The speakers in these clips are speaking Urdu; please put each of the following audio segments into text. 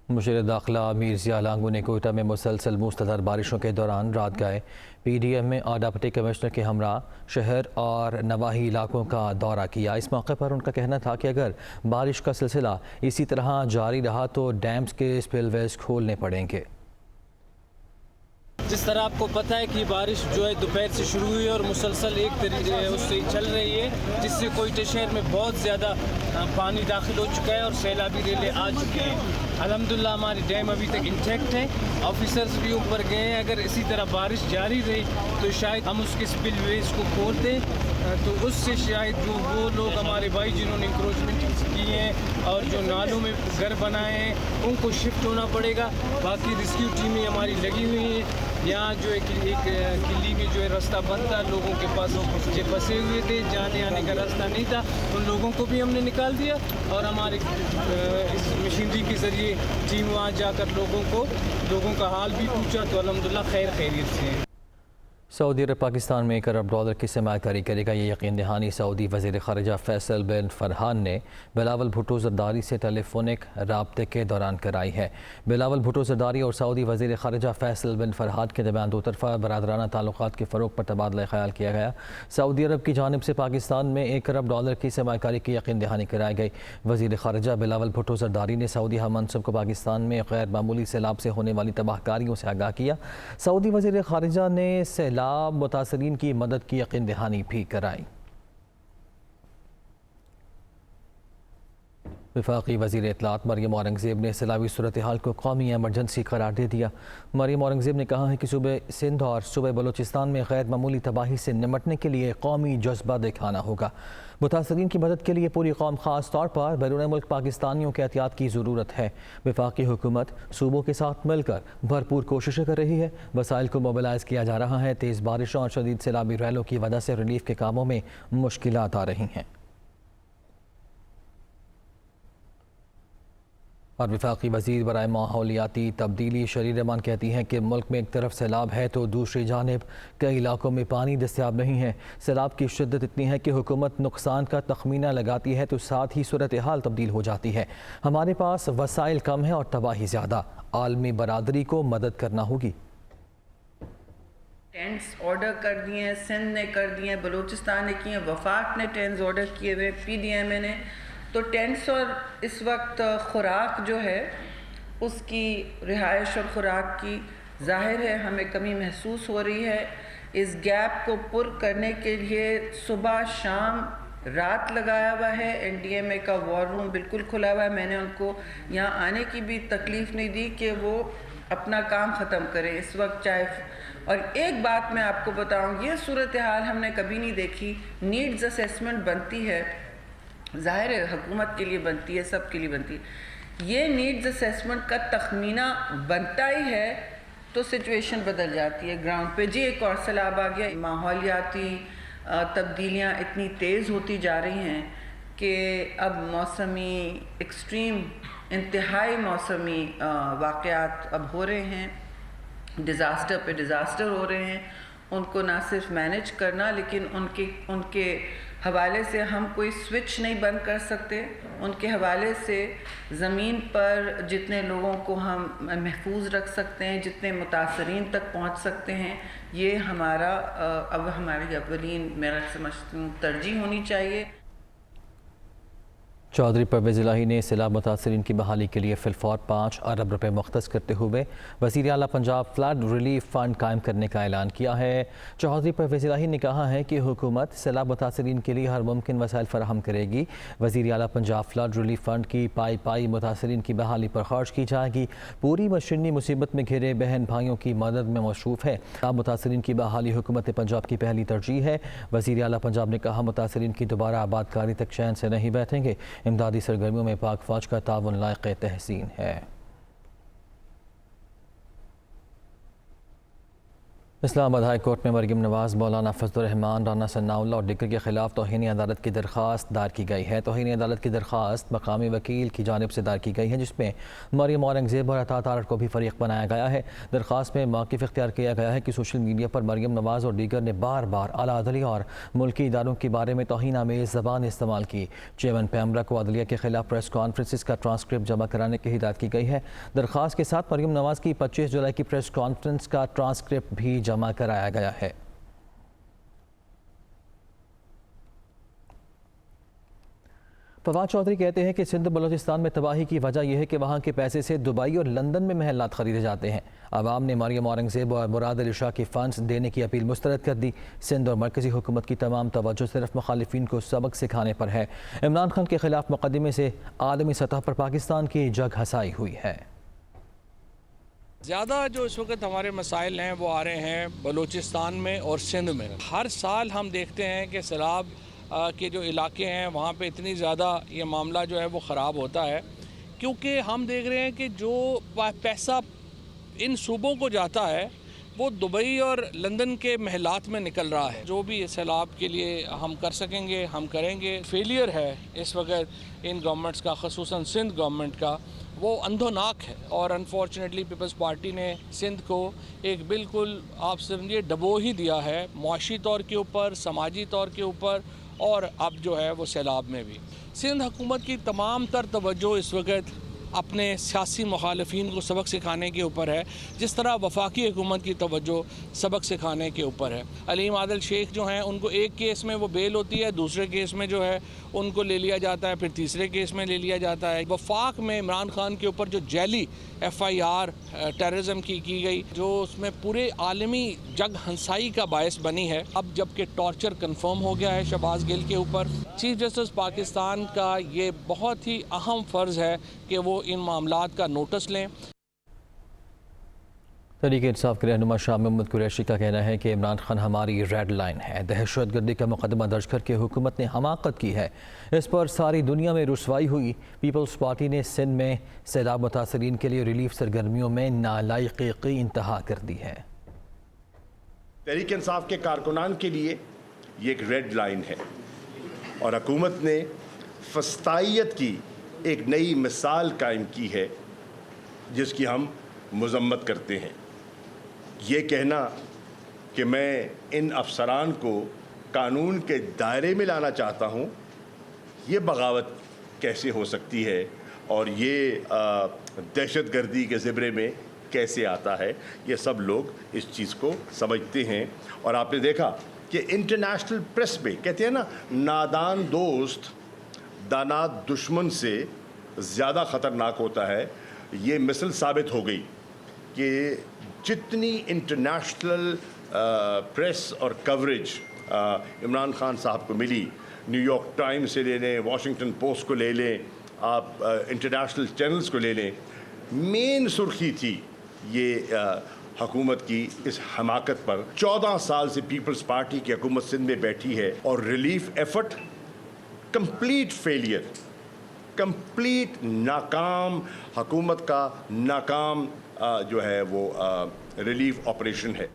مشیر داخلہ امیر ضیاء لانگو نے کوئٹہ میں مسلسل موسلادھار بارشوں کے دوران رات گئے پی ڈی ایم میں ڈپٹی کمشنر کے ہمراہ شہر اور نواحی علاقوں کا دورہ کیا۔ اس موقع پر ان کا کہنا تھا کہ اگر بارش کا سلسلہ اسی طرح جاری رہا تو ڈیمز کے سپل ویز کھولنے پڑیں گے۔ جس طرح آپ کو پتہ ہے کہ بارش جو ہے دوپہر سے شروع ہوئی ہے اور مسلسل ایک طریقے اس سے چل رہی ہے، جس سے کوئٹہ شہر میں بہت زیادہ پانی داخل ہو چکا ہے اور سیلابی ریلیں آ چکے ہیں۔ الحمدللہ ہماری ڈیم ابھی تک انٹیکٹ ہے، آفیسرز بھی اوپر گئے ہیں۔ اگر اسی طرح بارش جاری رہی تو شاید ہم اس کے سپل ویز کو کھول دیں، تو اس سے شاید جو وہ لوگ ہمارے بھائی جنہوں نے انکروچمنٹ کی ہیں اور جو نالوں میں گھر بنائے ہیں ان کو شفٹ ہونا پڑے گا۔ باقی ریسکیو ٹیمیں ہماری لگی ہوئی ہیں۔ یہاں جو ایک کلی میں جو ہے راستہ بند تھا، لوگوں کے پاس بچے پھنسے ہوئے تھے، جانے آنے کا راستہ نہیں تھا، ان لوگوں کو بھی ہم نے نکال دیا اور ہمارے اس مشینری کے ذریعے ٹیم وہاں جا کر لوگوں کا حال بھی پوچھا تو الحمدللہ خیریت سے ہیں۔ سعودی عرب پاکستان میں $1 ارب کی سرمایہ کاری کرے گا، یہ یقین دہانی سعودی وزیر خارجہ فیصل بن فرحان نے بلاول بھٹو زرداری سے ٹیلی فونک رابطے کے دوران کرائی ہے۔ بلاول بھٹو زرداری اور سعودی وزیر خارجہ فیصل بن فرحان کے درمیان دو طرفہ برادرانہ تعلقات کے فروغ پر تبادلہ خیال کیا گیا۔ سعودی عرب کی جانب سے پاکستان میں $1 ارب کی سرمایہ کاری کی یقین دہانی کرائی گئی۔ وزیر خارجہ بلاول بھٹو زرداری نے سعودی ہم منصب کو پاکستان میں غیر معمولی سیلاب سے ہونے والی تباہ کاریوں سے آگاہ کیا۔ سعودی وزیر خارجہ نے سیلاب متاثرین کی مدد کی یقین دہانی بھی کرائی۔ وفاقی وزیر اطلاعات مریم اورنگزیب نے سیلابی صورتحال کو قومی ایمرجنسی قرار دے دیا۔ مریم اورنگزیب نے کہا ہے کہ صوبہ سندھ اور صوبہ بلوچستان میں غیر معمولی تباہی سے نمٹنے کے لیے قومی جذبہ دکھانا ہوگا۔ متاثرین کی مدد کے لیے پوری قوم، خاص طور پر بیرون ملک پاکستانیوں کے احتیاط کی ضرورت ہے۔ وفاقی حکومت صوبوں کے ساتھ مل کر بھرپور کوششیں کر رہی ہے، وسائل کو موبلائز کیا جا رہا ہے۔ تیز بارشوں اور شدید سیلابی ریلوں کی وجہ سے ریلیف کے کاموں میں مشکلات آ رہی ہیں۔ اور وفاقی وزیر برائے ماحولیاتی تبدیلی شریر رحمان کہتی ہیں کہ ملک میں ایک طرف سیلاب ہے تو دوسری جانب کئی علاقوں میں پانی دستیاب نہیں ہے۔ سیلاب کی شدت اتنی ہے کہ حکومت نقصان کا تخمینہ لگاتی ہے تو ساتھ ہی صورتحال تبدیل ہو جاتی ہے۔ ہمارے پاس وسائل کم ہیں اور تباہی زیادہ، عالمی برادری کو مدد کرنا ہوگی۔ ٹینٹس آرڈر کر دیے ہیں، سندھ نے کر دیے ہیں، بلوچستان نے کیے ہیں، وفاق نے ٹینٹس آرڈر کیے ہوئے، پی ڈی ایم اے نے، تو ٹینٹس اور اس وقت خوراک جو ہے اس کی رہائش اور خوراک کی ظاہر ہے ہمیں کمی محسوس ہو رہی ہے۔ اس گیپ کو پر کرنے کے لیے صبح شام رات لگایا ہوا ہے۔ این ڈی ایم اے کا وار روم بالکل کھلا ہوا ہے۔ میں نے ان کو یہاں آنے کی بھی تکلیف نہیں دی کہ وہ اپنا کام ختم کریں اس وقت چاہے۔ اور ایک بات میں آپ کو بتاؤں، یہ صورتحال ہم نے کبھی نہیں دیکھی۔ نیڈز اسیسمنٹ بنتی ہے، ظاہر ہے حکومت کے لیے بنتی ہے، سب کے لیے بنتی ہے۔ یہ نیڈز اسیسمنٹ کا تخمینہ بنتا ہی ہے تو سچویشن بدل جاتی ہے گراؤنڈ پہ۔ جی ایک اور سیلاب آ گیا۔ ماحولیاتی تبدیلیاں اتنی تیز ہوتی جا رہی ہیں کہ اب موسمی ایکسٹریم، انتہائی موسمی واقعات اب ہو رہے ہیں، ڈیزاسٹر پہ ڈیزاسٹر ہو رہے ہیں۔ ان کو نہ صرف مینیج کرنا، لیکن ان کے حوالے سے ہم کوئی سوئچ نہیں بند کر سکتے۔ ان کے حوالے سے زمین پر جتنے لوگوں کو ہم محفوظ رکھ سکتے ہیں، جتنے متاثرین تک پہنچ سکتے ہیں، یہ ہماری اولین میرا سمجھتی ہوں ترجیح ہونی چاہیے۔ چودھری پرویز الہی نے سیلاب متاثرین کی بحالی کے لیے فی الفور $5 ارب مختص کرتے ہوئے وزیر اعلیٰ پنجاب فلڈ ریلیف فنڈ قائم کرنے کا اعلان کیا ہے۔ چودھری پرویز الہی نے کہا ہے کہ حکومت سیلاب متاثرین کے لیے ہر ممکن وسائل فراہم کرے گی۔ وزیر اعلیٰ پنجاب فلڈ ریلیف فنڈ کی پائی متاثرین کی بحالی پر خرچ کی جائے گی۔ پوری مشرنی مصیبت میں گھرے بہن بھائیوں کی مدد میں مصروف ہے۔ سیلاب متاثرین کی بحالی حکومت پنجاب کی پہلی ترجیح ہے۔ وزیر اعلیٰ پنجاب نے کہا متاثرین کی دوبارہ آباد کاری تک چین سے نہیں بیٹھیں گے۔ امدادی سرگرمیوں میں پاک فوج کا تعاون لائق تحسین ہے۔ اسلام آباد ہائی کورٹ میں مریم نواز، مولانا فضل الرحمان، رانا ثناءاللہ اور دیگر کے خلاف توہین عدالت کی درخواست دائر کی گئی ہے۔ توہین عدالت کی درخواست مقامی وکیل کی جانب سے دائر کی گئی ہے، جس میں مریم اورنگزیب اور عطا تارڑ کو بھی فریق بنایا گیا ہے۔ درخواست میں موقف اختیار کیا گیا ہے کہ سوشل میڈیا پر مریم نواز اور دیگر نے بار بار اعلیٰ عدلیہ اور ملکی اداروں کے بارے میں توہین آمیز زبان استعمال کی۔ چیئرمین پیمرا کو عدلیہ کے خلاف پریس کانفرنسز کا ٹرانسکرپٹ جمع کرانے کی ہدایت کی گئی ہے۔ درخواست کے ساتھ مریم نواز کی 25 جولائی کی پریس کانفرنس کا ٹرانسکرپٹ بھی جمع کرایا گیا ہے۔ فواد چودھری کہتے ہیں کہ سندھ بلوچستان میں تباہی کی وجہ یہ ہے کہ وہاں کے پیسے سے دبئی اور لندن میں محلات خریدے جاتے ہیں۔ عوام نے مریم اورنگزیب اور مراد علی شاہ کی فنڈز دینے کی اپیل مسترد کر دی۔ سندھ اور مرکزی حکومت کی تمام توجہ صرف مخالفین کو سبق سکھانے پر ہے۔ عمران خان کے خلاف مقدمے سے عالمی سطح پر پاکستان کی جگ ہسائی ہوئی ہے۔ زیادہ جو اس وقت ہمارے مسائل ہیں وہ آ رہے ہیں بلوچستان میں اور سندھ میں۔ ہر سال ہم دیکھتے ہیں کہ سیلاب کے جو علاقے ہیں وہاں پہ اتنی زیادہ یہ معاملہ جو ہے وہ خراب ہوتا ہے، کیونکہ ہم دیکھ رہے ہیں کہ جو پیسہ ان صوبوں کو جاتا ہے وہ دبئی اور لندن کے محلات میں نکل رہا ہے۔ جو بھی سیلاب کے لیے ہم کر سکیں گے ہم کریں گے۔ فیلئر ہے اس وقت ان گورنمنٹس کا، خصوصاً سندھ گورنمنٹ کا، وہ اندھوناک ہے، اور انفارچونیٹلی پیپلز پارٹی نے سندھ کو ایک بالکل آپ سمجھیے ڈبو ہی دیا ہے، معاشی طور کے اوپر، سماجی طور کے اوپر، اور اب جو ہے وہ سیلاب میں بھی۔ سندھ حکومت کی تمام تر توجہ اس وقت اپنے سیاسی مخالفین کو سبق سکھانے کے اوپر ہے، جس طرح وفاقی حکومت کی توجہ سبق سکھانے کے اوپر ہے۔ علیم عادل شیخ جو ہیں ان کو ایک کیس میں وہ بیل ہوتی ہے، دوسرے کیس میں جو ہے ان کو لے لیا جاتا ہے، پھر تیسرے کیس میں لے لیا جاتا ہے۔ وفاق میں عمران خان کے اوپر جو جعلی FIR ٹیررزم کی گئی، جو اس میں پورے عالمی جگ ہنسائی کا باعث بنی ہے، اب جب کہ ٹارچر کنفرم ہو گیا ہے شہباز گل کے اوپر، چیف جسٹس پاکستان کا یہ بہت ہی اہم فرض ہے کہ وہ ان معاملات کا نوٹس لیں۔ تحریک انصاف کے رہنما شاہ محمود قریشی کا کہنا ہے کہ عمران خان ہماری ریڈ لائن ہے۔ دہشت گردی کا مقدمہ درج کر کے حکومت نے حماقت کی ہے، اس پر ساری دنیا میں رسوائی ہوئی۔ پیپلز پارٹی نے سندھ میں سیلاب متاثرین کے لیے ریلیف سرگرمیوں میں نالائقی کی انتہا کر دی ہے۔ تحریک انصاف کے کارکنان کے لیے یہ ایک ریڈ لائن ہے، اور حکومت نے فسطائیت کی ایک نئی مثال قائم کی ہے جس کی ہم مذمت کرتے ہیں۔ یہ کہنا کہ میں ان افسران کو قانون کے دائرے میں لانا چاہتا ہوں، یہ بغاوت کیسے ہو سکتی ہے، اور یہ دہشت گردی کے زمرے میں کیسے آتا ہے؟ یہ سب لوگ اس چیز کو سمجھتے ہیں۔ اور آپ نے دیکھا کہ انٹرنیشنل پریس میں کہتے ہیں نا، نادان دوست دانا دشمن سے زیادہ خطرناک ہوتا ہے۔ یہ مثل ثابت ہو گئی کہ جتنی انٹرنیشنل پریس اور کوریج عمران خان صاحب کو ملی، نیو یارک ٹائمز سے لے لیں، واشنگٹن پوسٹ کو لے لیں، آپ انٹرنیشنل چینلز کو لے لیں، مین سرخی تھی یہ حکومت کی اس حماقت پر۔ 14 سال سے پیپلز پارٹی کی حکومت سندھ میں بیٹھی ہے، اور relief effort complete failure, complete ناکام، حکومت کا ناکام جو ہے وہ ریلیف آپریشن ہے۔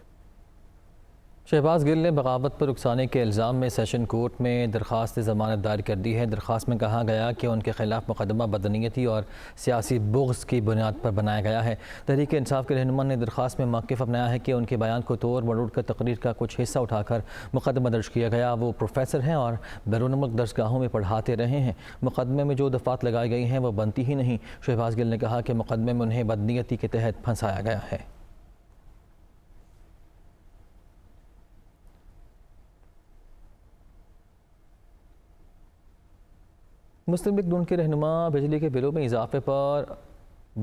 شہباز گل نے بغاوت پر اکسانے کے الزام میں سیشن کورٹ میں درخواست ضمانت دائر کر دی ہے۔ درخواست میں کہا گیا کہ ان کے خلاف مقدمہ بدنیتی اور سیاسی بغض کی بنیاد پر بنایا گیا ہے۔ تحریک انصاف کے رہنما نے درخواست میں موقف اپنایا ہے کہ ان کے بیان کو توڑ مروڑ کر تقریر کا کچھ حصہ اٹھا کر مقدمہ درج کیا گیا۔ وہ پروفیسر ہیں اور بیرون ملک درسگاہوں میں پڑھاتے رہے ہیں۔ مقدمے میں جو دفعات لگائی گئی ہیں وہ بنتی ہی نہیں۔ شہباز گل نے کہا کہ مقدمے میں انہیں بدنیتی کے تحت پھنسایا گیا ہے۔ مسلم لیگ نون کے رہنما بجلی کے بلوں میں اضافے پر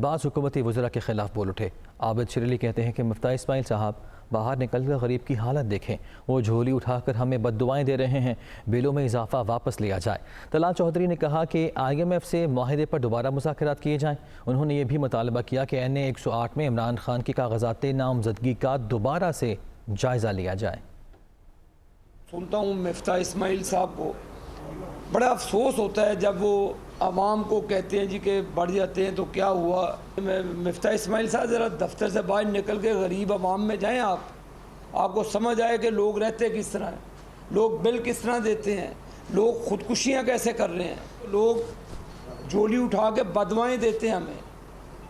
بعض حکومتی وزراء کے خلاف بول اٹھے۔ عابد شریلی کہتے ہیں کہ مفتاح اسماعیل صاحب باہر نکل کر غریب کی حالت دیکھیں، وہ جھولی اٹھا کر ہمیں بد دعائیں دے رہے ہیں، بلوں میں اضافہ واپس لیا جائے۔ طلال چودھری نے کہا کہ IMF سے معاہدے پر دوبارہ مذاکرات کیے جائیں۔ انہوں نے یہ بھی مطالبہ کیا کہ NA 108 میں عمران خان کی کاغذات نامزدگی کا دوبارہ سے جائزہ لیا جائے۔ سنتا ہوں مفتاح اسماعیل صاحب کو، بڑا افسوس ہوتا ہے جب وہ عوام کو کہتے ہیں جی کہ بڑھ جاتے ہیں تو کیا ہوا۔ مفتاح اسماعیل صاحب ذرا دفتر سے باہر نکل کے غریب عوام میں جائیں، آپ آپ کو سمجھ آئے کہ لوگ رہتے کس طرح ہیں, لوگ بل کس طرح دیتے ہیں, لوگ خودکشیاں کیسے کر رہے ہیں, لوگ جولی اٹھا کے بدوائیں دیتے ہیں ہمیں,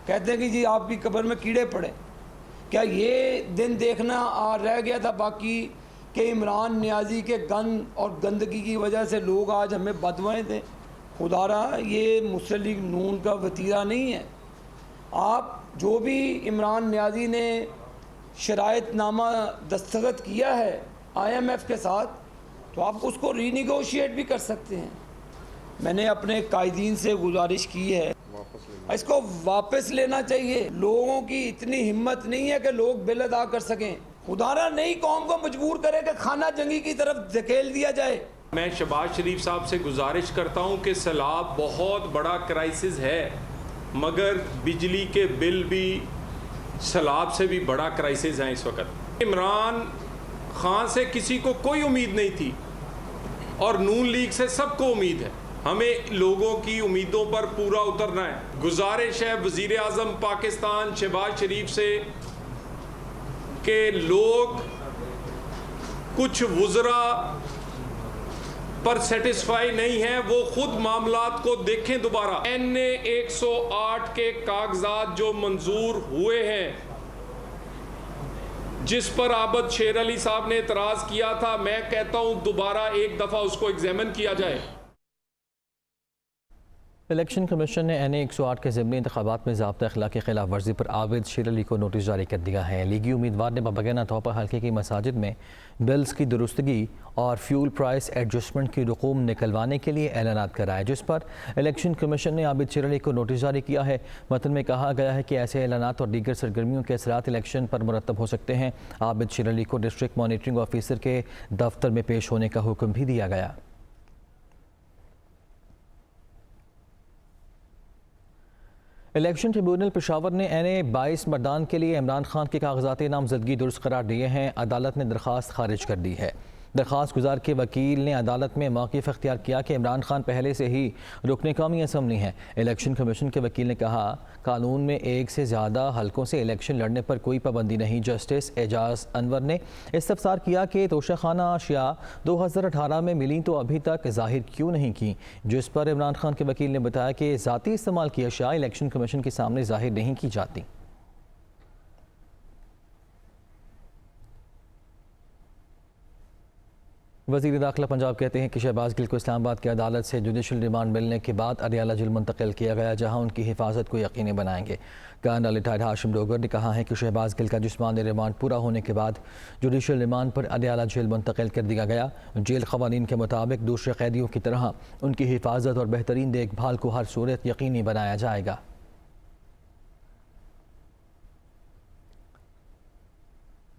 کہتے ہیں کہ جی آپ کی قبر میں کیڑے پڑے. کیا یہ دن دیکھنا رہ گیا تھا باقی کہ عمران نیازی کے گند اور گندگی کی وجہ سے لوگ آج ہمیں بدوائیں دیں؟ خدا رہا یہ مسلم لیگ نون کا وتیرہ نہیں ہے. آپ جو بھی عمران نیازی نے شرائط نامہ دستخط کیا ہے IMF کے ساتھ, تو آپ اس کو ری نیگوشیٹ بھی کر سکتے ہیں. میں نے اپنے قائدین سے گزارش کی ہے اس کو واپس لینا چاہیے. لوگوں کی اتنی ہمت نہیں ہے کہ لوگ بل ادا کر سکیں. خدا نہ نئی قوم کو مجبور کرے کہ خانہ جنگی کی طرف دھکیل دیا جائے. میں شہباز شریف صاحب سے گزارش کرتا ہوں کہ سیلاب بہت بڑا کرائسس ہے, مگر بجلی کے بل بھی سیلاب سے بھی بڑا کرائسس ہے اس وقت. عمران خان سے کسی کو کوئی امید نہیں تھی اور نون لیگ سے سب کو امید ہے. ہمیں لوگوں کی امیدوں پر پورا اترنا ہے. گزارش ہے وزیر اعظم پاکستان شہباز شریف سے کہ لوگ کچھ وزراء پر سیٹسفائی نہیں ہیں, وہ خود معاملات کو دیکھیں دوبارہ. NA 108 کے کاغذات جو منظور ہوئے ہیں, جس پر عابد شیر علی صاحب نے اعتراض کیا تھا, میں کہتا ہوں دوبارہ ایک دفعہ اس کو ایگزامن کیا جائے. الیکشن کمیشن نے NA 108 کے ضمنی انتخابات میں ضابطہ اخلاق کی خلاف ورزی پر عابد شیر علی کو نوٹس جاری کر دیا ہے. لیگی امیدوار نے مبینہ طور پر حلقے کی مساجد میں بلز کی درستگی اور فیول پرائس ایڈجسٹمنٹ کی رقوم نکلوانے کے لیے اعلانات کرائے, جس پر الیکشن کمیشن نے عابد شیر علی کو نوٹس جاری کیا ہے. متن میں کہا گیا ہے کہ ایسے اعلانات اور دیگر سرگرمیوں کے اثرات الیکشن پر مرتب ہو سکتے ہیں. عابد شیر علی کو ڈسٹرکٹ مانیٹرنگ آفیسر کے دفتر میں پیش ہونے کا حکم بھی دیا گیا. الیکشن ٹریبیونل پشاور نے NA 22 مردان کے لیے عمران خان کے کاغذات نامزدگی درست قرار دیے ہیں. عدالت نے درخواست خارج کر دی ہے. درخواست گزار کے وکیل نے عدالت میں موقف اختیار کیا کہ عمران خان پہلے سے ہی رکن قومی اسمبلی ہیں. الیکشن کمیشن کے وکیل نے کہا قانون میں ایک سے زیادہ حلقوں سے الیکشن لڑنے پر کوئی پابندی نہیں. جسٹس اعجاز انور نے استفسار کیا کہ توشہ خانہ اشیاء 2018 میں ملیں تو ابھی تک ظاہر کیوں نہیں کی, جس پر عمران خان کے وکیل نے بتایا کہ ذاتی استعمال کی اشیاء الیکشن کمیشن کے سامنے ظاہر نہیں کی جاتی. وزیر داخلہ پنجاب کہتے ہیں کہ شہباز گل کو اسلام آباد کی عدالت سے جوڈیشل ریمانڈ ملنے کے بعد اڈیالہ جیل منتقل کیا گیا, جہاں ان کی حفاظت کو یقینی بنائیں گے. کرنل ریٹائرڈ ہاشم ڈوگر نے کہا ہے کہ شہباز گل کا جسمانی ریمانڈ پورا ہونے کے بعد جوڈیشل ریمانڈ پر اڈیالہ جیل منتقل کر دیا گیا. جیل قوانین کے مطابق دوسرے قیدیوں کی طرح ان کی حفاظت اور بہترین دیکھ بھال کو ہر صورت یقینی بنایا جائے گا.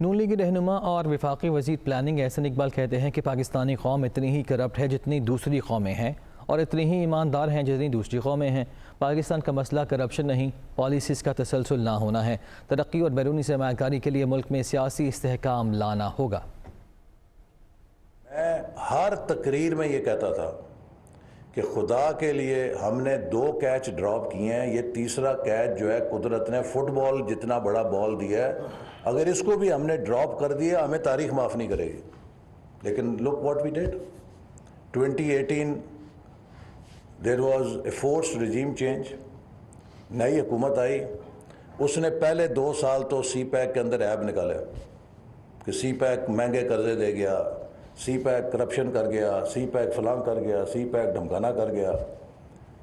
نون لیگی رہنما اور وفاقی وزیر پلاننگ احسن اقبال کہتے ہیں کہ پاکستانی قوم اتنی ہی کرپٹ ہے جتنی دوسری قومیں ہیں, اور اتنی ہی ایماندار ہیں جتنی دوسری قومیں ہیں. پاکستان کا مسئلہ کرپشن نہیں, پالیسیز کا تسلسل نہ ہونا ہے. ترقی اور بیرونی سرمایہ کاری کے لیے ملک میں سیاسی استحکام لانا ہوگا. میں ہر تقریر میں یہ کہتا تھا کہ خدا کے لیے ہم نے 2 کیچ ڈراپ کیے ہیں, یہ تیسرا کیچ جو ہے قدرت نے فٹ بال جتنا بڑا بال دیا ہے, اگر اس کو بھی ہم نے ڈراپ کر دیا ہمیں تاریخ معاف نہیں کرے گی. لیکن look what we did. 2018 there was a forced regime change, نئی حکومت آئی, اس نے پہلے 2 سال تو سی پیک کے اندر عیب نکالے کہ سی پیک مہنگے قرضے دے گیا, سی پیک کرپشن کر گیا, سی پیک فلاں کر گیا, سی پیک دھمکانا کر گیا.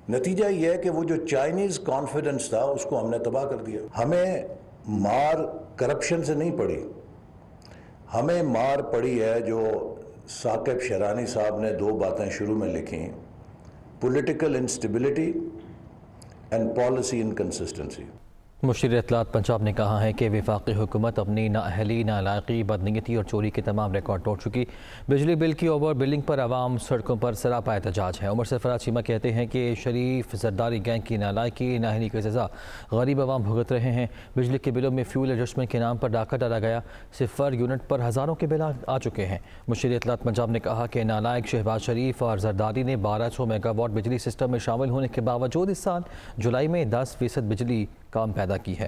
نتیجہ یہ ہے کہ وہ جو چائنیز کانفیڈنس تھا اس کو ہم نے تباہ کر دیا. ہمیں مار کرپشن سے نہیں پڑی, ہمیں مار پڑی ہے جو ثاقب شرانی صاحب نے 2 باتیں شروع میں لکھیں, political instability and policy inconsistency. مشیر اطلاعات پنجاب نے کہا ہے کہ وفاقی حکومت اپنی نااہلی, نالائقی, بدنیتی اور چوری کے تمام ریکارڈ توڑ چکی. بجلی بل کی اوور بلنگ پر عوام سڑکوں پر سراپا احتجاج ہے. عمر سرفراز چیمہ کہتے ہیں کہ شریف زرداری گینگ کی نالائقی, نااہلی کی سزا غریب عوام بھگت رہے ہیں. بجلی کے بلوں میں فیول ایڈجسٹمنٹ کے نام پر ڈاکہ ڈالا گیا, 0 یونٹ پر ہزاروں کے بل آ چکے ہیں. مشیر اطلاعات پنجاب نے کہا کہ نالائق شہباز شریف اور زرداری نے 1200 میگا واٹ بجلی سسٹم میں شامل ہونے کے باوجود اس سال جولائی میں 10% بجلی کام پیدا کی ہے.